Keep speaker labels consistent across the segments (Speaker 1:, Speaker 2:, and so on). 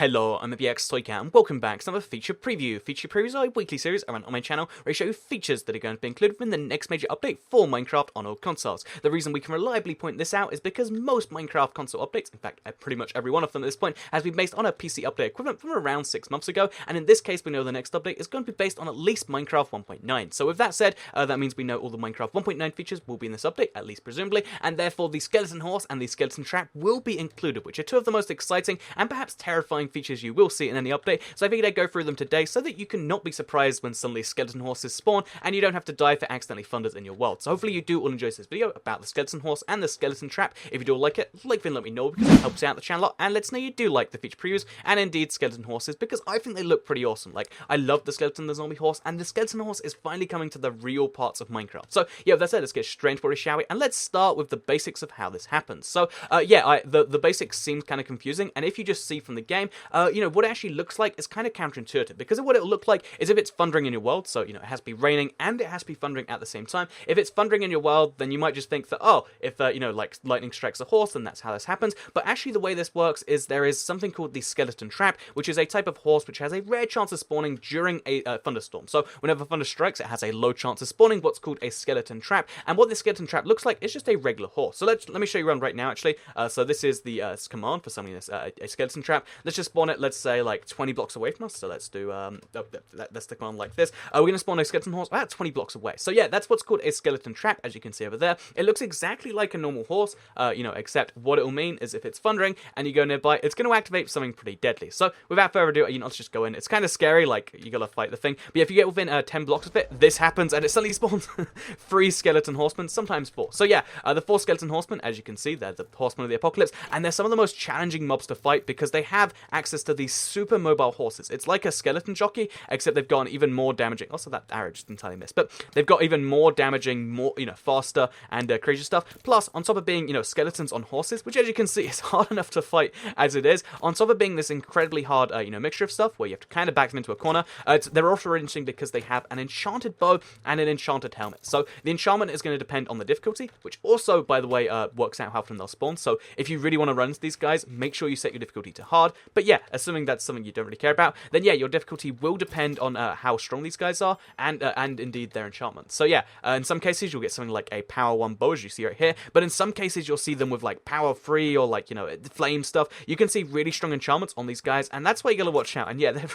Speaker 1: Hello, I'm PS3 and welcome back to another feature preview. Feature previews are a weekly series I run on my channel where I show you features that are going to be included in the next major update for Minecraft on all consoles. The reason we can reliably point this out is because most Minecraft console updates, in fact pretty much every one of them at this point, has been based on a PC update equivalent from around 6 months ago, and in this case we know the next update is going to be based on at least Minecraft 1.9. So with that said, that means we know all the Minecraft 1.9 features will be in this update, at least presumably, and therefore the skeleton horse and the skeleton trap will be included, which are two of the most exciting and perhaps terrifying features you will see in any update, so I figured I'd go through them today so that you can not be surprised when suddenly skeleton horses spawn and you don't have to die for accidentally funders in your world. So hopefully you do all enjoy this video about the skeleton horse and the skeleton trap. If you do like it, like and let me know because it helps out the channel a lot and lets know you do like the feature previews and indeed skeleton horses because I think they look pretty awesome. Like, I love the skeleton, the zombie horse, and the skeleton horse is finally coming to the real parts of Minecraft. So yeah, with that said, let's get straight into it, shall we? And let's start with the basics of how this happens. So the basics seems kind of confusing, and if you just see from the game, what it actually looks like is kind of counterintuitive, because what it'll look like is if it's thundering in your world, so it has to be raining and it has to be thundering at the same time. If it's thundering in your world, then you might just think that, oh, if like lightning strikes a horse, then that's how this happens. But actually the way this works is there is something called the skeleton trap, which is a type of horse which has a rare chance of spawning during a thunderstorm. So whenever thunder strikes, it has a low chance of spawning what's called a skeleton trap, and what this skeleton trap looks like is just a regular horse. So let me show you around right now actually. So this is the command for summoning this a skeleton trap. Let's just spawn it, let's say like 20 blocks away from us. So let's do that's the command like this. We're going to spawn a skeleton horse about 20 blocks away. So yeah, that's what's called a skeleton trap, as you can see over there. It looks exactly like a normal horse, except what it will mean is if it's thundering and you go nearby, it's going to activate something pretty deadly. So without further ado, let's just go in. It's kind of scary, like you gotta fight the thing. But yeah, if you get within 10 blocks of it, this happens and it suddenly spawns 3 skeleton horsemen, sometimes 4. So yeah, the 4 skeleton horsemen, as you can see, they're the horsemen of the apocalypse, and they're some of the most challenging mobs to fight because they have access to these super mobile horses. It's like a skeleton jockey, except they've got an even more damaging. Also, that arrow just entirely missed, but they've got even more damaging, more faster and crazy stuff. Plus, on top of being skeletons on horses, which as you can see is hard enough to fight as it is, on top of being this incredibly hard mixture of stuff where you have to kind of back them into a corner, they're also really interesting because they have an enchanted bow and an enchanted helmet. So the enchantment is going to depend on the difficulty, which also, by the way, works out how often they'll spawn. So if you really want to run into these guys, make sure you set your difficulty to hard. But yeah, assuming that's something you don't really care about, then yeah, your difficulty will depend on how strong these guys are and indeed their enchantment. So yeah, in some cases you'll get something like a power 1 bow, as you see right here, but in some cases you'll see them with like power 3 or like flame stuff. You can see really strong enchantments on these guys, and that's why you gotta watch out. And yeah, they're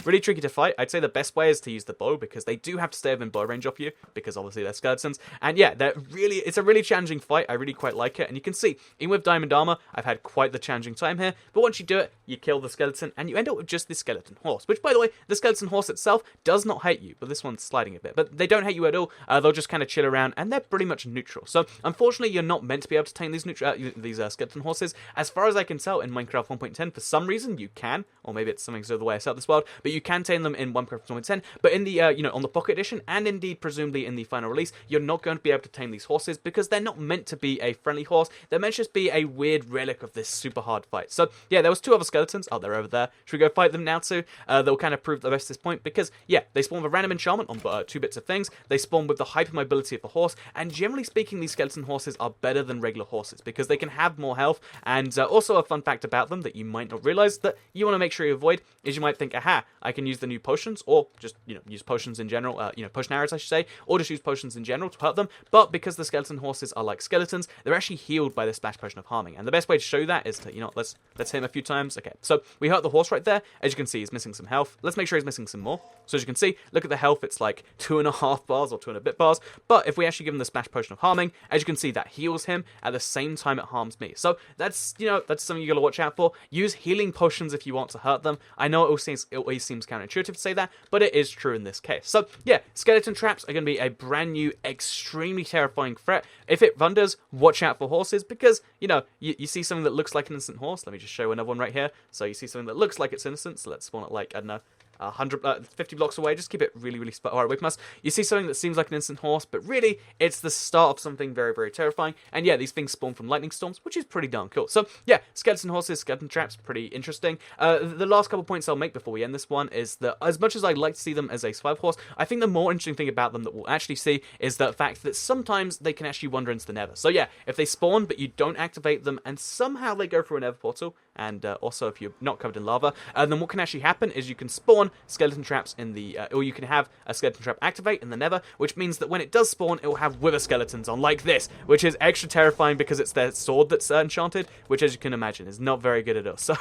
Speaker 1: really tricky to fight. I'd say the best way is to use the bow because they do have to stay within bow range of you because obviously they're skeletons. And yeah, it's a really challenging fight. I really quite like it, and you can see even with diamond armor, I've had quite the challenging time here. But once you do it, you kill the skeleton and you end up with just the skeleton horse, which by the way, the skeleton horse itself does not hate you, but this one's sliding a bit, but they don't hate you at all. They'll just kind of chill around and they're pretty much neutral. So unfortunately, you're not meant to be able to tame these skeleton horses. As far as I can tell, in Minecraft 1.10, for some reason you can, or maybe it's something so the way I set up this world, but you can tame them in Minecraft 1.10. But in the on the Pocket Edition and indeed presumably in the final release, you're not going to be able to tame these horses because they're not meant to be a friendly horse. They're meant to just be a weird relic of this super hard fight. So yeah, there was 2 other skeletons. Oh, they're over there. Should we go fight them now too? They'll kind of prove the rest at this point because yeah, they spawn with a random enchantment on 2 bits of things. They spawn with the hypermobility of the horse, and generally speaking, these skeleton horses are better than regular horses because they can have more health. And also a fun fact about them that you might not realize that you want to make sure you avoid is you might think, aha, I can use the new potions, or just use potions in general, potion arrows I should say, or just use potions in general to hurt them. But because the skeleton horses are like skeletons, they're actually healed by the splash potion of harming. And the best way to show you that is to let's hit him a few times. Okay, so we hurt the horse right there. As you can see, he's missing some health. Let's make sure he's missing some more. So as you can see, look at the health. It's like 2.5 bars or 2 and a bit bars. But if we actually give him the splash potion of harming, as you can see, that heals him at the same time it harms me. So that's that's something you gotta watch out for. Use healing potions if you want to hurt them. I know it always seems counterintuitive to say that, but it is true in this case. So yeah, skeleton traps are going to be a brand new, extremely terrifying threat. If it thunders, watch out for horses because you see something that looks like an innocent horse. Let me just show you another one right here. So you see something that looks like it's innocent. So let's spawn it like, I don't know, 50 blocks away. Just keep it really, really far away from us. You see something that seems like an instant horse, but really, it's the start of something very, very terrifying. And yeah, these things spawn from lightning storms, which is pretty darn cool. So yeah, skeleton horses, skeleton traps, pretty interesting. The last couple points I'll make before we end this one is that as much as I'd like to see them as a survival horse, I think the more interesting thing about them that we'll actually see is the fact that sometimes they can actually wander into the nether. So yeah, if they spawn but you don't activate them and somehow they go through a nether portal, and also if you're not covered in lava, then what can actually happen is you can spawn skeleton traps in the, or you can have a skeleton trap activate in the nether, which means that when it does spawn, it will have wither skeletons on like this, which is extra terrifying because it's their sword that's enchanted, which as you can imagine is not very good at all. So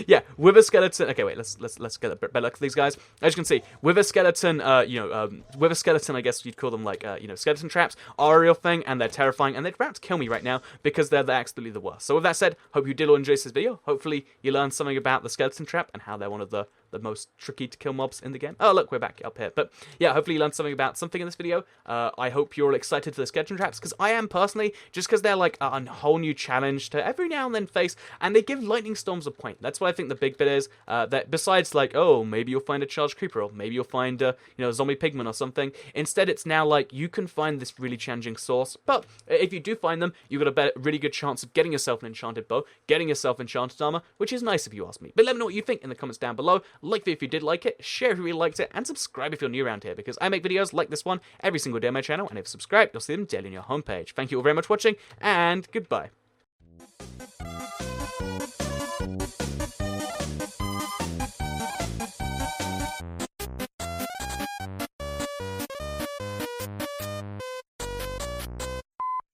Speaker 1: yeah, wither skeleton. Okay, wait, let's get a bit better look at these guys. As you can see, wither skeleton, wither skeleton, I guess you'd call them like, skeleton traps are a real thing, and they're terrifying, and they're about to kill me right now because they're absolutely the worst. So with that said, hope you did all enjoy this video. Hopefully you learned something about the skeleton trap and how they're one of the most tricky to kill mobs in the game. Oh, look, we're back up here. But yeah, hopefully you learned something about something in this video. I hope you're all excited for the skeleton traps, because I am personally, just because they're like a whole new challenge to every now and then face, and they give lightning storms a point. That's what I think the big bit is, that besides like, oh, maybe you'll find a charged creeper, or maybe you'll find a zombie pigman or something. Instead, it's now like, you can find this really challenging source, but if you do find them, you've got a really good chance of getting yourself an enchanted bow, getting yourself enchanted armor, which is nice if you ask me. But let me know what you think in the comments down below. Like the video if you did like it, share if you really liked it, and subscribe if you're new around here, because I make videos like this one every single day on my channel, and if you subscribe, you'll see them daily on your homepage. Thank you all very much for watching, and goodbye.